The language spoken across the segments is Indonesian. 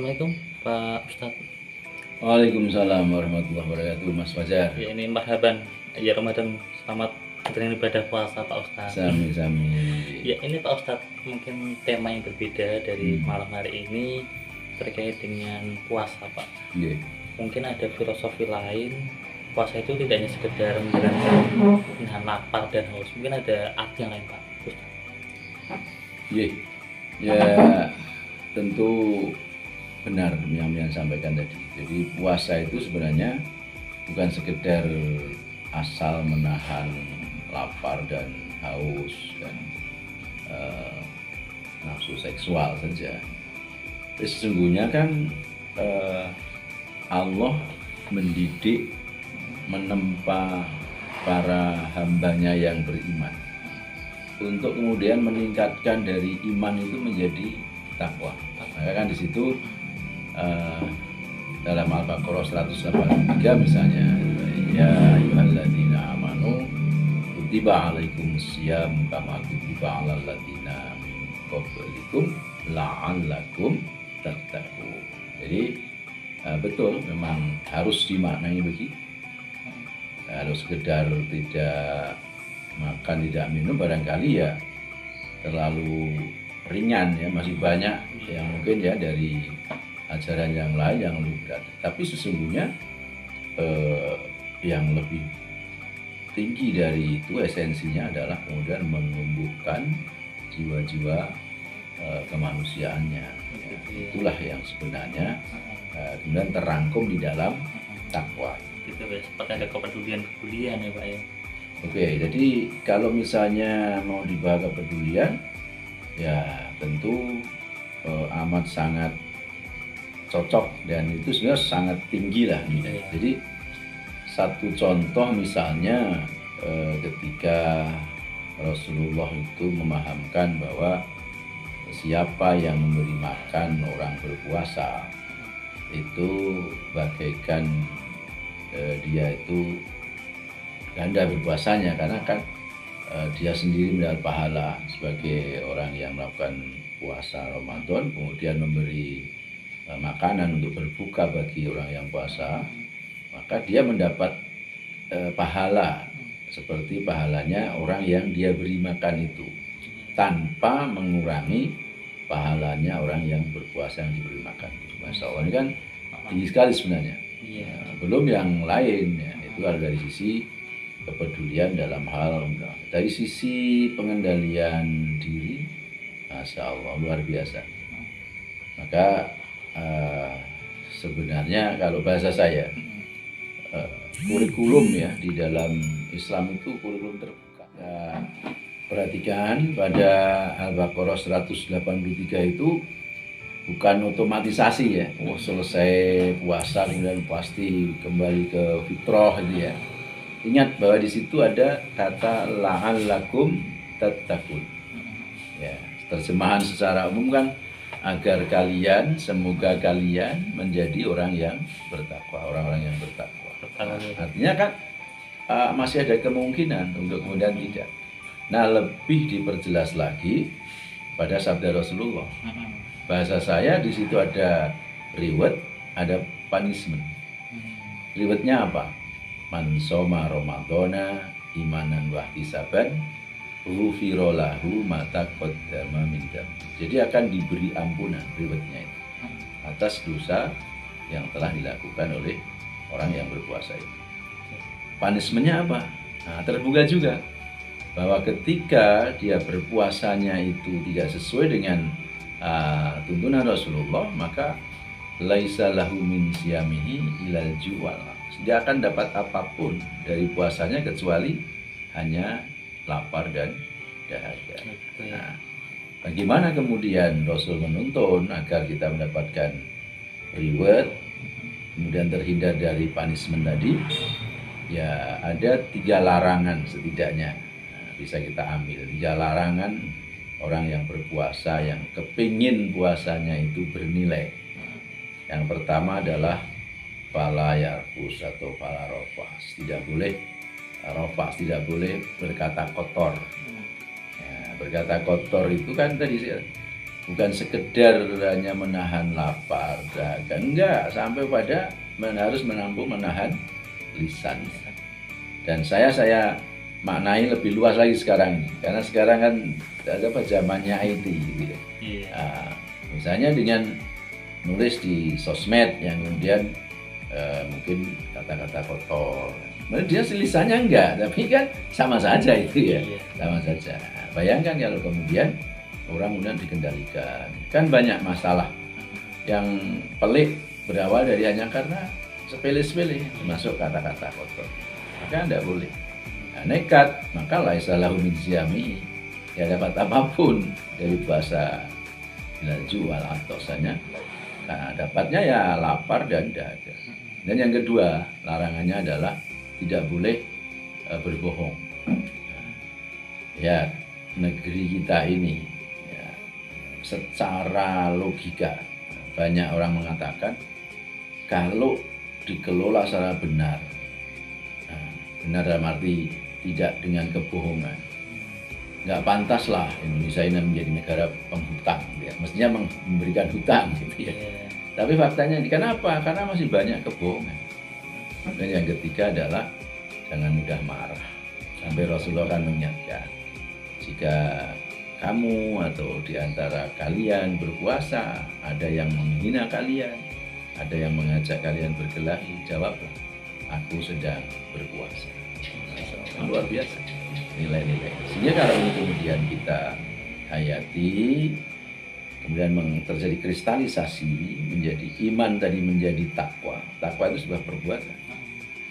Assalamualaikum Pak Ustadz. Waalaikumsalam warahmatullahi wabarakatuh, Mas Fajar. Ya ini marhaban. Ya Ramadan, selamat menjalani ibadah puasa Pak Ustadz. Sami-sami. Ya ini Pak Ustadz, mungkin tema yang berbeda dari malam hari ini terkait dengan puasa Pak. Nggih. Mungkin ada filosofi lain, puasa itu tidak hanya sekedar menjalankan menahan lapar dan haus, mungkin ada arti yang lain Pak Ustadz. Nggih. Ya tentu benar yang sampaikan tadi. Jadi puasa itu sebenarnya bukan sekedar asal menahan lapar dan haus dan nafsu seksual saja. Tapi sesungguhnya kan Allah mendidik, menempa para hambanya yang beriman untuk kemudian meningkatkan dari iman itu menjadi takwa. Maka kan di situ dalam Al-Baqarah 183 misalnya, ya ayyuhalladzina amanu kutiba alaikumusiyam kama kutiba alal ladzina min qablikum la'allakum tattaqun. Jadi betul, memang harus dimaknai begitu. Kalau sekedar tidak makan, tidak minum barangkali ya terlalu ringan ya, masih banyak yang mungkin ya dari ajaran yang lain yang lebih berat. Tapi sesungguhnya yang lebih tinggi dari itu esensinya adalah kemudian menumbuhkan jiwa-jiwa kemanusiaannya. Ya, itulah yang sebenarnya kemudian terangkum di dalam takwa. Gitu ya, seperti ada kepedulian ya Pak ya. Oke, jadi kalau misalnya mau dibahas kepedulian, ya tentu amat sangat cocok dan itu sebenarnya sangat tinggi lah. Jadi satu contoh misalnya ketika Rasulullah itu memahamkan bahwa siapa yang memberi makan orang berpuasa itu bagaikan dia itu ganda berpuasanya, karena kan dia sendiri mendapat pahala sebagai orang yang melakukan puasa Ramadan kemudian memberi makanan untuk berbuka bagi orang yang puasa, maka dia mendapat pahala seperti pahalanya orang yang dia beri makan itu, tanpa mengurangi pahalanya orang yang berpuasa yang diberi makan. Masya Allah, ini kan tinggi sekali sebenarnya. Belum yang lain ya, itu ada dari sisi kepedulian dalam hal, dari sisi pengendalian diri, Masya Allah, luar biasa. Maka sebenarnya kalau bahasa saya kurikulum ya di dalam Islam itu kurikulum terbuka. Perhatikan pada Al-Baqarah 183 itu bukan otomatisasi ya, selesai puasa kemudian pasti kembali ke fitrah itu ya. Ingat bahwa di situ ada kata la'allakum tattaqun. Ya, terjemahan secara umum kan agar kalian, semoga kalian menjadi orang yang bertakwa, orang-orang yang bertakwa. Artinya kan masih ada kemungkinan untuk kemudian tidak. Nah, lebih diperjelas lagi pada sabda Rasulullah. Bahasa saya di situ ada reward, ada punishment. Rewardnya apa? Man soma Ramadana imanan wa ihtisaban ghufira lahu ma taqaddama min dzambi. Jadi akan diberi ampunan, rewardnya itu atas dosa yang telah dilakukan oleh orang yang berpuasa itu. Punishmentnya apa? Nah, terbuka juga bahwa ketika dia berpuasanya itu tidak sesuai dengan tuntunan Rasulullah, maka laisa lahu min siyamihi ilal juwal. Dia akan dapat apapun dari puasanya kecuali hanya lapar dan dahaga. Nah, bagaimana kemudian Rasul menuntun agar kita mendapatkan reward, kemudian terhindar dari punishment tadi? Ya, ada 3 larangan setidaknya bisa kita ambil. 3 larangan orang yang berpuasa yang kepingin puasanya itu bernilai. Yang pertama adalah fala yarfus atau fala rofas, tidak boleh rofas, tidak boleh berkata kotor. Ya, berkata kotor itu kan tadi bukan sekedar hanya menahan lapar, dahaga, enggak, sampai pada harus menahan lisan. Dan saya maknai lebih luas lagi sekarang ini, karena sekarang kan ada zamannya IT gitu ya. Nah, misalnya dengan nulis di sosmed yang kemudian mungkin kata-kata kotor, dia lisannya enggak, tapi kan sama saja itu ya, sama saja. Nah, bayangkan kalau kemudian orang kemudian dikendalikan, kan banyak masalah yang pelik berawal dari hanya karena sepele-sepele, termasuk kata-kata kotor. Maka tidak boleh. Nah, nekat, maka laisa lahu min siyami, ya dapat apapun dari puasa laju wal atosanya. Nah, dapatnya ya lapar dan dahaga. Dan yang kedua, larangannya adalah tidak boleh berbohong. Ya, negeri kita ini ya, secara logika banyak orang mengatakan kalau dikelola secara benar, benar dalam arti tidak dengan kebohongan, nggak pantas lah Indonesia ini menjadi negara penghutang, ya. Mestinya memberikan hutang gitu ya. Tapi faktanya kenapa? Karena masih banyak kebohongan. Dan yang ketiga adalah jangan mudah marah. Sampai Rasulullah kan mengingatkan, jika kamu atau diantara kalian berpuasa, ada yang menghina kalian, ada yang mengajak kalian berkelahi, jawablah, aku sedang berpuasa. Luar biasa nilai-nilai. Sehingga kalau ini kemudian kita hayati, kemudian terjadi kristalisasi menjadi iman tadi, menjadi takwa. Takwa itu sebuah perbuatan.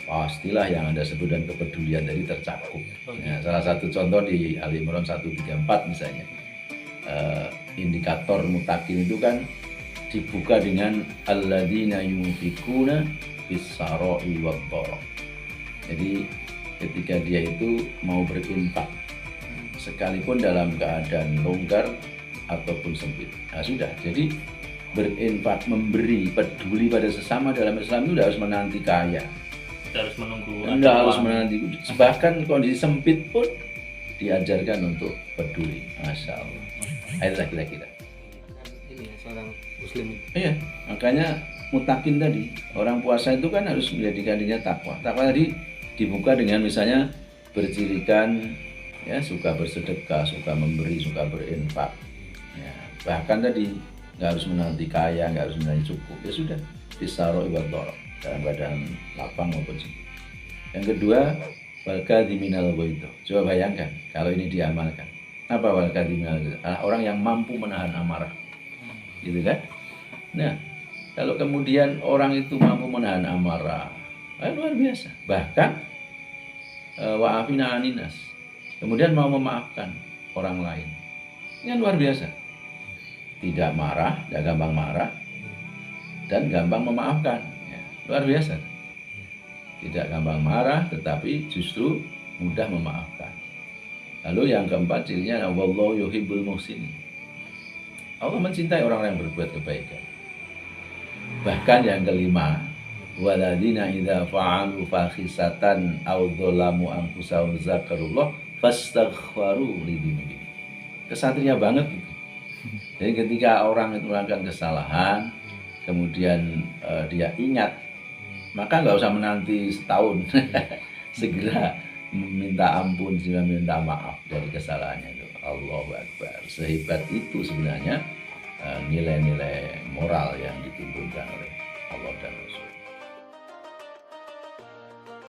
Pastilah yang Anda sebut dan kepedulian tadi tercakup. Ya, salah satu contoh di Ali Imran 134 misalnya, indikator mutakin itu kan dibuka dengan alladzina yunfikuna bis-sarai wad-dharra. Jadi ketika dia itu mau berinfak, sekalipun dalam keadaan longgar ataupun sempit, nah sudah. Jadi berinfak, memberi, peduli pada sesama dalam Islam itu tidak harus menanti kaya, harus menunggu, tidak harus menanti, bahkan kondisi sempit pun diajarkan untuk peduli. Masya Allah. Itulah kira-kira ini ya, seorang muslim. Iya, makanya mutakin tadi, orang puasa itu kan harus menjadikan dirinya takwa. Takwa tadi dibuka dengan misalnya bercirikan ya, suka bersedekah, suka memberi, suka berinfak. Ya, bahkan tadi nggak harus menanti kaya, nggak harus menanti cukup, ya sudah, bisaro ibadorok dalam keadaan lapang maupun sempit. Yang kedua, wal kadhiminal ghaidh. Coba bayangkan kalau ini diamalkan. Apa wal kadhiminal ghaidh? Orang yang mampu menahan amarah, gitu kan? Nah, kalau kemudian orang itu mampu menahan amarah, luar biasa. Bahkan wa'afina aninas, kemudian mau memaafkan orang lain, ini luar biasa. Tidak marah, tidak gampang marah, dan gampang memaafkan, ya, luar biasa. Tidak gampang marah, tetapi justru mudah memaafkan. Lalu yang keempat cirinya, wallahu yuhibbul muhsinin. Allah mencintai orang-orang yang berbuat kebaikan. Bahkan yang kelima, waladina idza fa'alu fakhisatan aw dzalamu anfusahum zakarullah fastaghfaru lidzunubihim. Kesatria banget gitu. Jadi ketika orang itu melakukan kesalahan, kemudian dia ingat, maka nggak usah menanti setahun, segera minta ampun, segera minta maaf dari kesalahannya itu. Allahu Akbar. Sehebat itu sebenarnya nilai-nilai moral yang ditunjukkan oleh Allah dan Rasul.